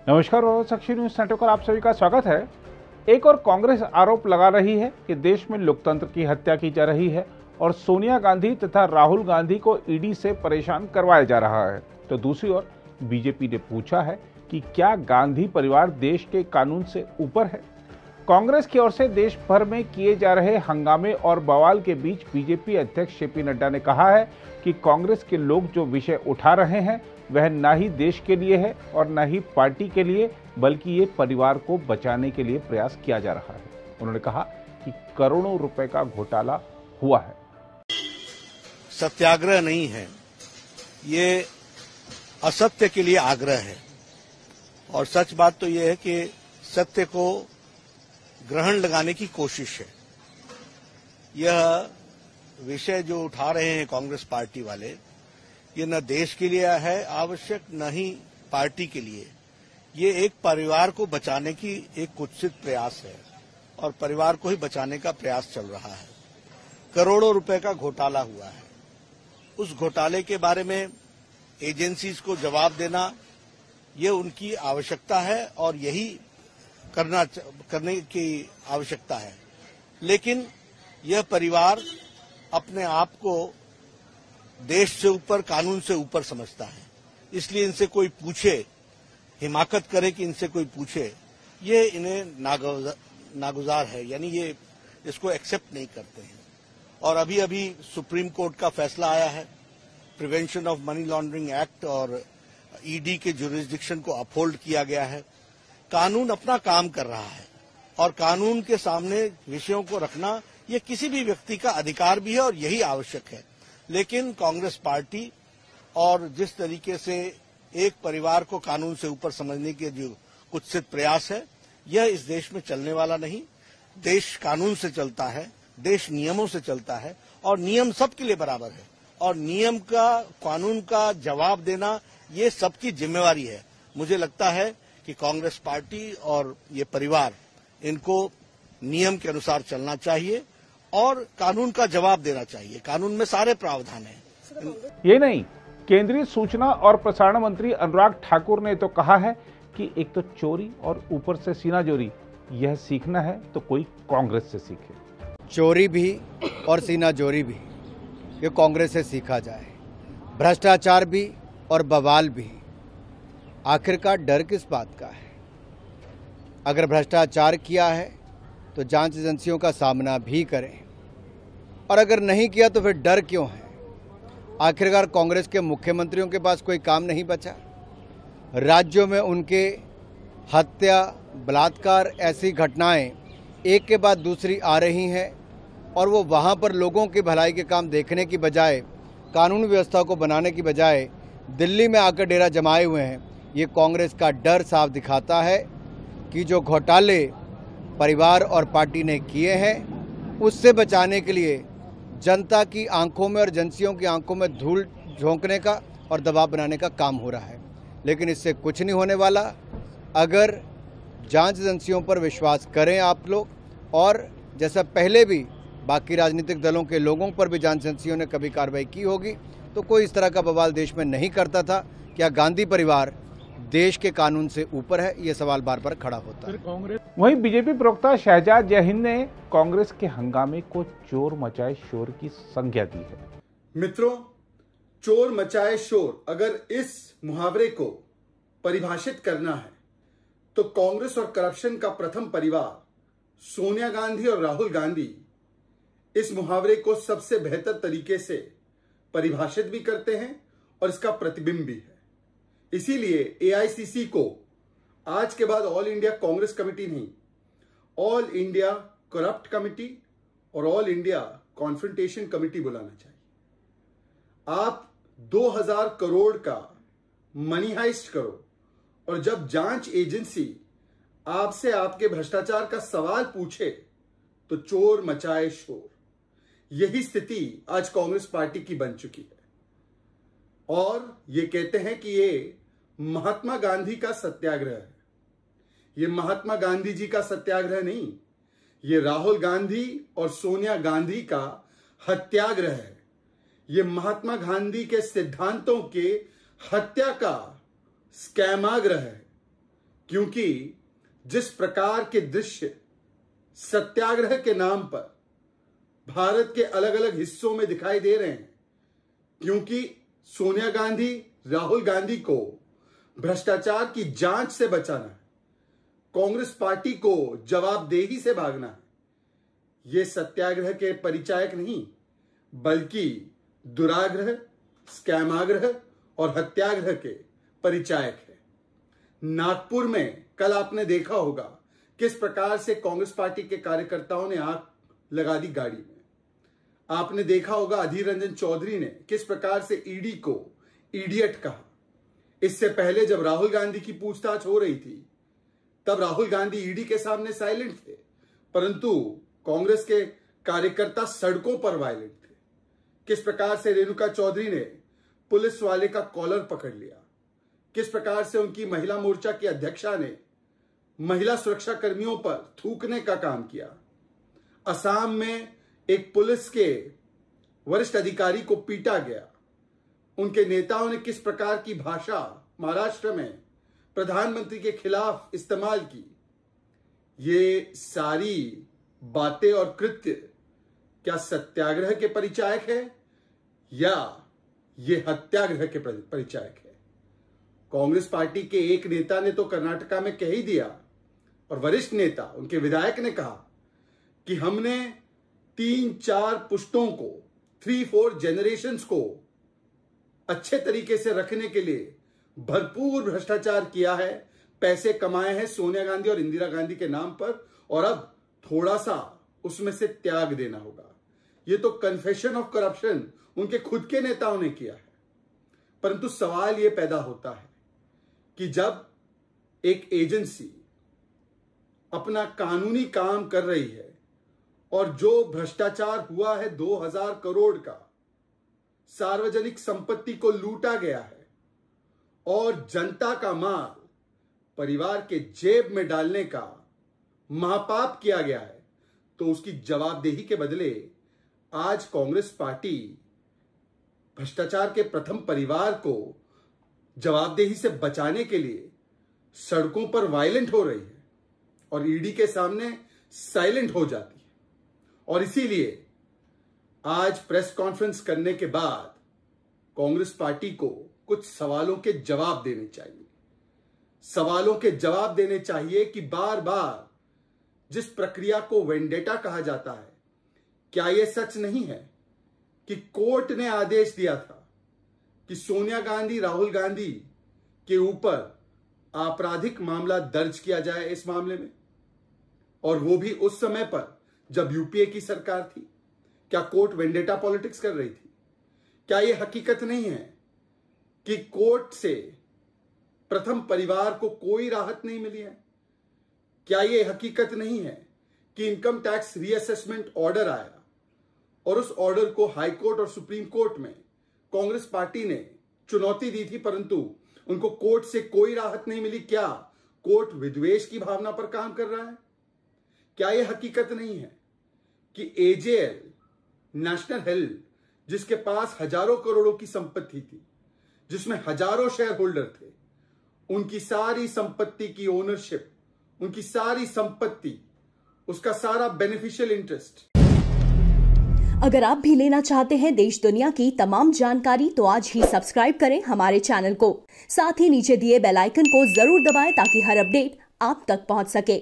नमस्कार और साक्षी news network पर आप सभी का स्वागत है। एक और कांग्रेस आरोप लगा रही है कि देश में लोकतंत्र की हत्या की जा रही है और सोनिया गांधी तथा राहुल गांधी को ईडी से परेशान करवाया जा रहा है। तो दूसरी ओर बीजेपी ने पूछा है कि क्या गांधी परिवार देश के कानून से ऊपर है। कांग्रेस की ओर से देश भर में किए जा रहे हंगामे और बवाल के बीच बीजेपी अध्यक्ष जेपी नड्डा ने कहा है कि कांग्रेस के लोग जो विषय उठा रहे हैं वह न ही देश के लिए है और न ही पार्टी के लिए, बल्कि ये परिवार को बचाने के लिए प्रयास किया जा रहा है। उन्होंने कहा कि करोड़ों रुपए का घोटाला हुआ है। सत्याग्रह नहीं है, ये असत्य के लिए आग्रह है। और सच बात तो ये है कि सत्य को ग्रहण लगाने की कोशिश है। यह विषय जो उठा रहे हैं कांग्रेस पार्टी वाले, ये न देश के लिए है आवश्यक, न ही पार्टी के लिए। ये एक परिवार को बचाने की एक कुत्सित प्रयास है और परिवार को ही बचाने का प्रयास चल रहा है। करोड़ों रुपए का घोटाला हुआ है। उस घोटाले के बारे में एजेंसीज को जवाब देना, ये उनकी आवश्यकता है और यही करने की आवश्यकता है। लेकिन यह परिवार अपने आप को देश से ऊपर, कानून से ऊपर समझता है। इसलिए इनसे कोई पूछे, हिमाकत करे कि इनसे कोई पूछे, ये इन्हें नागुजार है, यानी ये इसको एक्सेप्ट नहीं करते हैं। और अभी अभी सुप्रीम कोर्ट का फैसला आया है, prevention of money laundering act, और ईडी के जुरिस्डिक्शन को अपहोल्ड किया गया है। कानून अपना काम कर रहा है और कानून के सामने विषयों को रखना ये किसी भी व्यक्ति का अधिकार भी है और यही आवश्यक है। लेकिन कांग्रेस पार्टी और जिस तरीके से एक परिवार को कानून से ऊपर समझने के जो कुत्सित प्रयास है, यह इस देश में चलने वाला नहीं। देश कानून से चलता है, देश नियमों से चलता है और नियम सबके लिए बराबर है। और नियम का, कानून का जवाब देना ये सबकी जिम्मेवारी है। मुझे लगता है कि कांग्रेस पार्टी और ये परिवार, इनको नियम के अनुसार चलना चाहिए और कानून का जवाब देना चाहिए। कानून में सारे प्रावधान हैं। ये नहीं, केंद्रीय सूचना और प्रसारण मंत्री अनुराग ठाकुर ने तो कहा है कि एक तो चोरी और ऊपर से सीनाजोरी, यह सीखना है तो कोई कांग्रेस से सीखे। चोरी भी और सीनाजोरी भी ये कांग्रेस से सीखा जाए, भ्रष्टाचार भी और बवाल भी। आखिरकार डर किस बात का है? अगर भ्रष्टाचार किया है तो जांच एजेंसियों का सामना भी करें, और अगर नहीं किया तो फिर डर क्यों है? आखिरकार कांग्रेस के मुख्यमंत्रियों के पास कोई काम नहीं बचा। राज्यों में उनके हत्या, बलात्कार, ऐसी घटनाएं एक के बाद दूसरी आ रही हैं और वो वहां पर लोगों की भलाई के काम देखने की बजाय, कानून व्यवस्था को बनाने की बजाय दिल्ली में आकर डेरा जमाए हुए हैं। ये कांग्रेस का डर साफ दिखाता है कि जो घोटाले परिवार और पार्टी ने किए हैं, उससे बचाने के लिए जनता की आंखों में और एजेंसियों की आंखों में धूल झोंकने का और दबाव बनाने का काम हो रहा है। लेकिन इससे कुछ नहीं होने वाला। अगर जांच एजेंसियों पर विश्वास करें आप लोग, और जैसा पहले भी बाकी राजनीतिक दलों के लोगों पर भी जांच एजेंसियों ने कभी कार्रवाई की होगी, तो कोई इस तरह का बवाल देश में नहीं करता था। क्या गांधी परिवार देश के कानून से ऊपर है? ये सवाल बार बार खड़ा होता है। वहीं बीजेपी प्रवक्ता शहजाद जयहिंद ने कांग्रेस के हंगामे को चोर मचाए शोर की संज्ञा दी है। मित्रों, चोर मचाए शोर, अगर इस मुहावरे को परिभाषित करना है तो कांग्रेस और करप्शन का प्रथम परिवार सोनिया गांधी और राहुल गांधी इस मुहावरे को सबसे बेहतर तरीके से परिभाषित भी करते हैं और इसका प्रतिबिंब भी है। इसीलिए एआईसीसी को आज के बाद ऑल इंडिया कांग्रेस कमेटी नहीं, ऑल इंडिया करप्ट कमेटी और ऑल इंडिया कॉन्फ्रंटेशन कमेटी बुलाना चाहिए। आप 2000 करोड़ का मनी हाइस्ट करो और जब जांच एजेंसी आपसे आपके भ्रष्टाचार का सवाल पूछे तो चोर मचाए शोर। यही स्थिति आज कांग्रेस पार्टी की बन चुकी है। और ये कहते हैं कि ये महात्मा गांधी का सत्याग्रह है। ये महात्मा गांधी जी का सत्याग्रह नहीं, ये राहुल गांधी और सोनिया गांधी का हत्याग्रह है। ये महात्मा गांधी के सिद्धांतों के हत्या का स्कैमाग्रह है। क्योंकि जिस प्रकार के दृश्य सत्याग्रह के नाम पर भारत के अलग अलग हिस्सों में दिखाई दे रहे हैं, क्योंकि सोनिया गांधी, राहुल गांधी को भ्रष्टाचार की जांच से बचाना है, कांग्रेस पार्टी को जवाबदेही से भागना है, ये सत्याग्रह के परिचायक नहीं बल्कि दुराग्रह, स्कैमाग्रह और हत्याग्रह के परिचायक है। नागपुर में कल आपने देखा होगा किस प्रकार से कांग्रेस पार्टी के कार्यकर्ताओं ने आग लगा दी गाड़ी में। आपने देखा होगा अधीर रंजन चौधरी ने किस प्रकार से ईडी को इडियट कहा। इससे पहले जब राहुल गांधी की पूछताछ हो रही थी तब राहुल गांधी ईडी के सामने साइलेंट थे, परंतु कांग्रेस के कार्यकर्ता सड़कों पर वायलेंट थे। किस प्रकार से रेणुका चौधरी ने पुलिस वाले का कॉलर पकड़ लिया, किस प्रकार से उनकी महिला मोर्चा की अध्यक्षा ने महिला सुरक्षा कर्मियों पर थूकने का काम किया। असम में एक पुलिस के वरिष्ठ अधिकारी को पीटा गया। उनके नेताओं ने किस प्रकार की भाषा महाराष्ट्र में प्रधानमंत्री के खिलाफ इस्तेमाल की। ये सारी बातें और कृत्य क्या सत्याग्रह के परिचायक है या ये हत्याग्रह के परिचायक है? कांग्रेस पार्टी के एक नेता ने तो कर्नाटका में कह ही दिया और वरिष्ठ नेता, उनके विधायक ने कहा कि हमने 3-4 पुश्तों को, 3-4 जनरेशंस को अच्छे तरीके से रखने के लिए भरपूर भ्रष्टाचार किया है, पैसे कमाए हैं सोनिया गांधी और इंदिरा गांधी के नाम पर, और अब थोड़ा सा उसमें से त्याग देना होगा। ये तो कन्फेशन ऑफ करप्शन उनके खुद के नेताओं ने किया है। परंतु सवाल यह पैदा होता है कि जब एक एजेंसी अपना कानूनी काम कर रही है और जो भ्रष्टाचार हुआ है 2000 करोड़ का, सार्वजनिक संपत्ति को लूटा गया है और जनता का माल परिवार के जेब में डालने का महापाप किया गया है, तो उसकी जवाबदेही के बदले आज कांग्रेस पार्टी भ्रष्टाचार के प्रथम परिवार को जवाबदेही से बचाने के लिए सड़कों पर वायलेंट हो रही है और ईडी के सामने साइलेंट हो जाती है। और इसीलिए आज प्रेस कॉन्फ्रेंस करने के बाद कांग्रेस पार्टी को कुछ सवालों के जवाब देने चाहिए। सवालों के जवाब देने चाहिए कि बार बार जिस प्रक्रिया को वेंडेटा कहा जाता है, क्या यह सच नहीं है कि कोर्ट ने आदेश दिया था कि सोनिया गांधी, राहुल गांधी के ऊपर आपराधिक मामला दर्ज किया जाए इस मामले में, और वो भी उस समय पर जब यूपीए की सरकार थी? क्या कोर्ट वेंडेटा पॉलिटिक्स कर रही थी? क्या यह हकीकत नहीं है कि कोर्ट से प्रथम परिवार को कोई राहत नहीं मिली है? क्या यह हकीकत नहीं है कि इनकम टैक्स रीअसेसमेंट ऑर्डर आया और उस ऑर्डर को हाई कोर्ट और सुप्रीम कोर्ट में कांग्रेस पार्टी ने चुनौती दी थी, परंतु उनको कोर्ट से कोई राहत नहीं मिली? क्या कोर्ट विद्वेष की भावना पर काम कर रहा है? क्या यह हकीकत नहीं है कि एजेएल, नेशनल हेल्थ, जिसके पास हजारों करोड़ों की संपत्ति थी, जिसमें हजारों शेयर होल्डर थे, उनकी सारी संपत्ति की ओनरशिप, उनकी सारी संपत्ति, उसका सारा बेनिफिशियल इंटरेस्ट। अगर आप भी लेना चाहते हैं देश दुनिया की तमाम जानकारी तो आज ही सब्सक्राइब करें हमारे चैनल को। साथ ही नीचे दिए बेल आइकन को जरूर दबाएं ताकि हर अपडेट आप तक पहुंच सके।